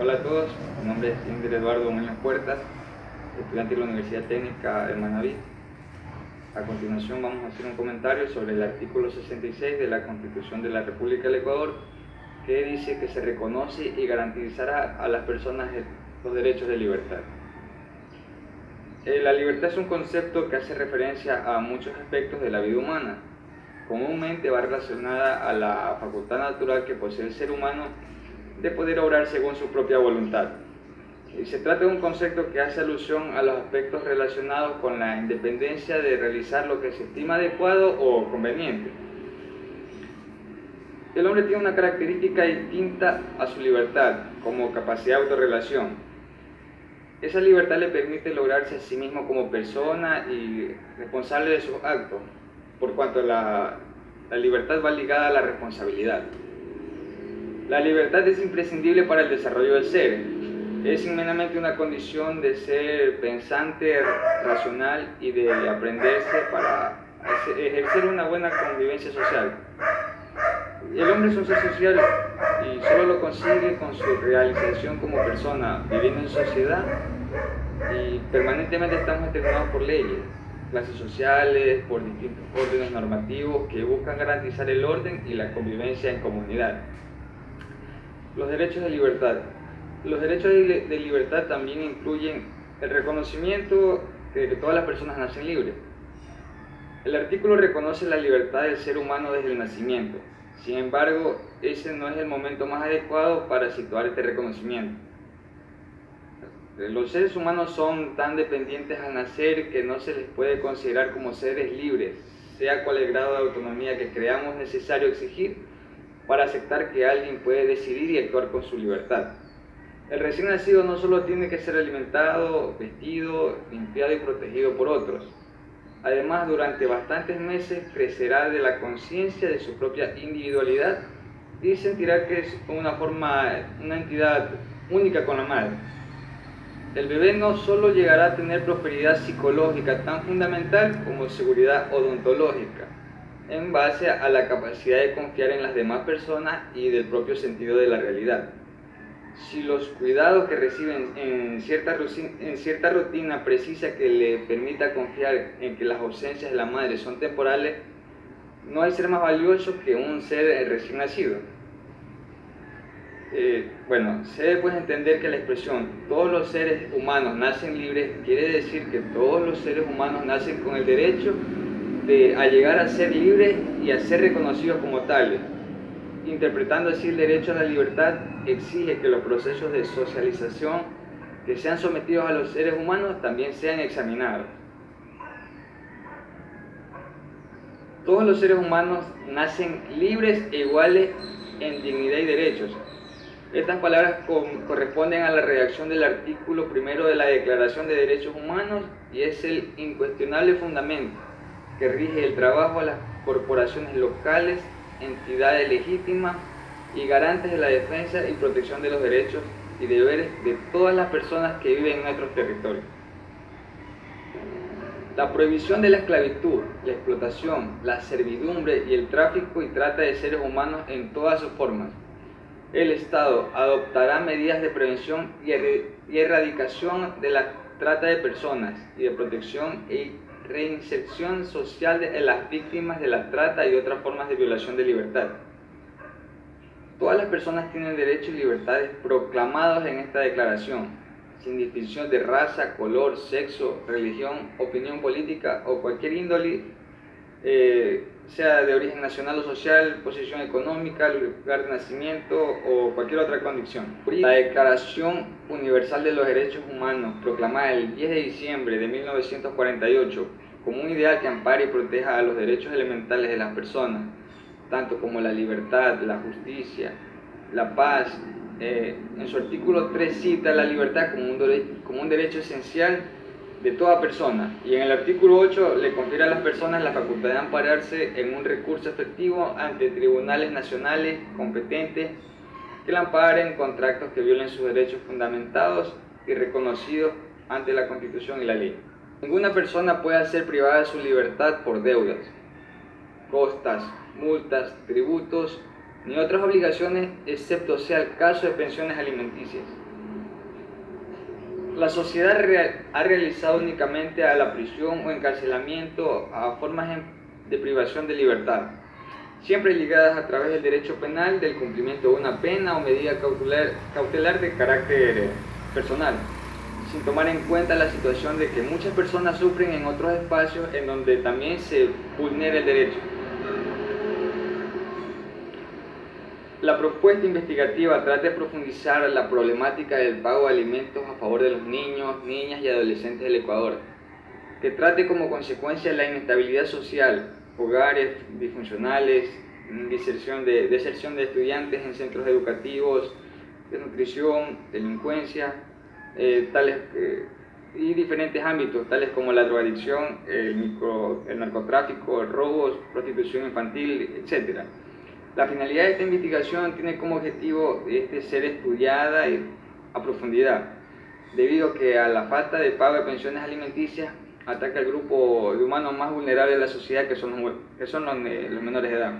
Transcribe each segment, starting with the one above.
Hola a todos, mi nombre es Inder Eduardo Muñoz Puertas, estudiante de la Universidad Técnica de Manabí. A continuación vamos a hacer un comentario sobre el artículo 66 de la Constitución de la República del Ecuador, que dice que se reconoce y garantizará a las personas los derechos de libertad. La libertad es un concepto que hace referencia a muchos aspectos de la vida humana. Comúnmente va relacionada a la facultad natural que posee el ser humano de poder obrar según su propia voluntad. Y se trata de un concepto que hace alusión a los aspectos relacionados con la independencia de realizar lo que se estima adecuado o conveniente. El hombre tiene una característica distinta a su libertad, como capacidad de autorrelación. Esa libertad le permite lograrse a sí mismo como persona y responsable de sus actos, por cuanto la libertad va ligada a la responsabilidad. La libertad es imprescindible para el desarrollo del ser. Es inmediatamente una condición de ser pensante, racional y de aprenderse para ejercer una buena convivencia social. El hombre es un ser social y solo lo consigue con su realización como persona, viviendo en sociedad, y permanentemente estamos determinados por leyes, clases sociales, por distintos órdenes normativos que buscan garantizar el orden y la convivencia en comunidad. Los derechos de libertad. Los derechos de libertad también incluyen el reconocimiento de que todas las personas nacen libres. El artículo reconoce la libertad del ser humano desde el nacimiento. Sin embargo, ese no es el momento más adecuado para situar este reconocimiento. Los seres humanos son tan dependientes al nacer que no se les puede considerar como seres libres, sea cual el grado de autonomía que creamos necesario exigir para aceptar que alguien puede decidir y actuar con su libertad. El recién nacido no solo tiene que ser alimentado, vestido, limpiado y protegido por otros. Además, durante bastantes meses crecerá de la conciencia de su propia individualidad y sentirá que es una entidad única con la madre. El bebé no solo llegará a tener prosperidad psicológica tan fundamental como seguridad odontológica, en base a la capacidad de confiar en las demás personas y del propio sentido de la realidad. Si los cuidados que reciben en cierta rutina precisa que le permita confiar en que las ausencias de la madre son temporales, no hay ser más valioso que un ser recién nacido. Se debe pues entender que la expresión todos los seres humanos nacen libres quiere decir que todos los seres humanos nacen con el derecho a llegar a ser libres y a ser reconocidos como tales. Interpretando así el derecho a la libertad, exige que los procesos de socialización que sean sometidos a los seres humanos también sean examinados. Todos los seres humanos nacen libres e iguales en dignidad y derechos. Estas palabras corresponden a la redacción del artículo primero de la Declaración de Derechos Humanos y es el incuestionable fundamento que rige el trabajo a las corporaciones locales, entidades legítimas y garantes de la defensa y protección de los derechos y deberes de todas las personas que viven en nuestros territorios. La prohibición de la esclavitud, la explotación, la servidumbre y el tráfico y trata de seres humanos en todas sus formas. El Estado adoptará medidas de prevención y erradicación de la trata de personas y de protección y reinserción social de las víctimas de la trata y otras formas de violación de libertad. Todas las personas tienen derechos y libertades proclamados en esta declaración, sin distinción de raza, color, sexo, religión, opinión política o cualquier índole, sea de origen nacional o social, posición económica, lugar de nacimiento o cualquier otra condición. La Declaración Universal de los Derechos Humanos, proclamada el 10 de diciembre de 1948, como un ideal que ampare y proteja a los derechos elementales de las personas, tanto como la libertad, la justicia, la paz. En su artículo 3 cita la libertad como un derecho esencial de toda persona, y en el artículo 8 le confiere a las personas la facultad de ampararse en un recurso efectivo ante tribunales nacionales competentes que la amparen contra actos que violen sus derechos fundamentados y reconocidos ante la Constitución y la ley. Ninguna persona puede ser privada de su libertad por deudas, costas, multas, tributos ni otras obligaciones, excepto sea el caso de pensiones alimenticias. La sociedad ha realizado únicamente a la prisión o encarcelamiento a formas de privación de libertad, siempre ligadas a través del derecho penal del cumplimiento de una pena o medida cautelar de carácter personal, sin tomar en cuenta la situación de que muchas personas sufren en otros espacios en donde también se vulnera el derecho. La propuesta investigativa trata de profundizar la problemática del pago de alimentos a favor de los niños, niñas y adolescentes del Ecuador, que trate como consecuencia la inestabilidad social, hogares disfuncionales, deserción de estudiantes en centros educativos, desnutrición, delincuencia, y diferentes ámbitos, tales como la drogadicción, el narcotráfico, el robo, prostitución infantil, etc. La finalidad de esta investigación tiene como objetivo ser estudiada a profundidad, debido a que a la falta de pago de pensiones alimenticias ataca al grupo de humanos más vulnerables de la sociedad, que son los menores de edad.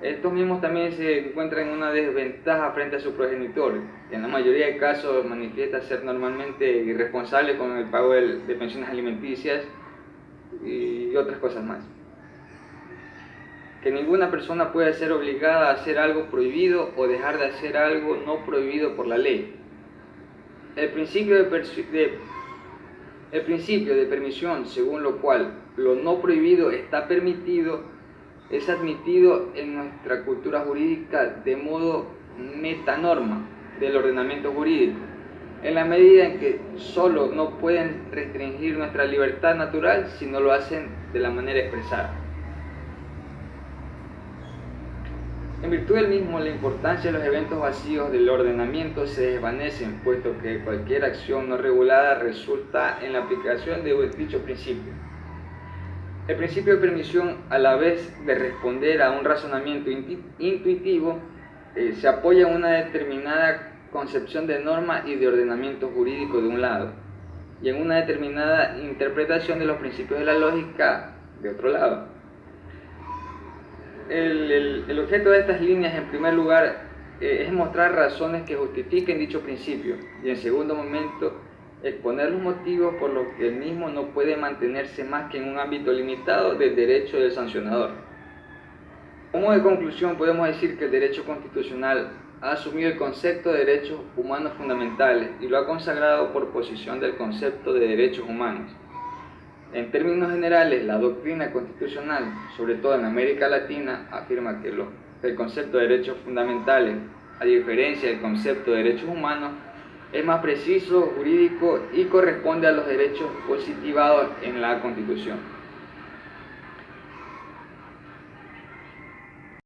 Estos mismos también se encuentran en una desventaja frente a su progenitor, que en la mayoría de casos manifiesta ser normalmente irresponsable con el pago de pensiones alimenticias y otras cosas más. Que ninguna persona puede ser obligada a hacer algo prohibido o dejar de hacer algo no prohibido por la ley. El principio de permisión, según lo cual lo no prohibido está permitido, es admitido en nuestra cultura jurídica de modo metanorma del ordenamiento jurídico, en la medida en que solo no pueden restringir nuestra libertad natural si no lo hacen de la manera expresada. En virtud del mismo, la importancia de los eventos vacíos del ordenamiento se desvanecen, puesto que cualquier acción no regulada resulta en la aplicación de dicho principio. El principio de permisión, a la vez de responder a un razonamiento intuitivo, se apoya en una determinada concepción de norma y de ordenamiento jurídico de un lado, y en una determinada interpretación de los principios de la lógica de otro lado. El objeto de estas líneas, en primer lugar, es mostrar razones que justifiquen dicho principio, y en segundo momento, exponer los motivos por los que el mismo no puede mantenerse más que en un ámbito limitado del derecho del sancionador. Como de conclusión, podemos decir que el derecho constitucional ha asumido el concepto de derechos humanos fundamentales y lo ha consagrado por posición del concepto de derechos humanos. En términos generales, la doctrina constitucional, sobre todo en América Latina, afirma que el concepto de derechos fundamentales, a diferencia del concepto de derechos humanos, es más preciso, jurídico y corresponde a los derechos positivados en la Constitución.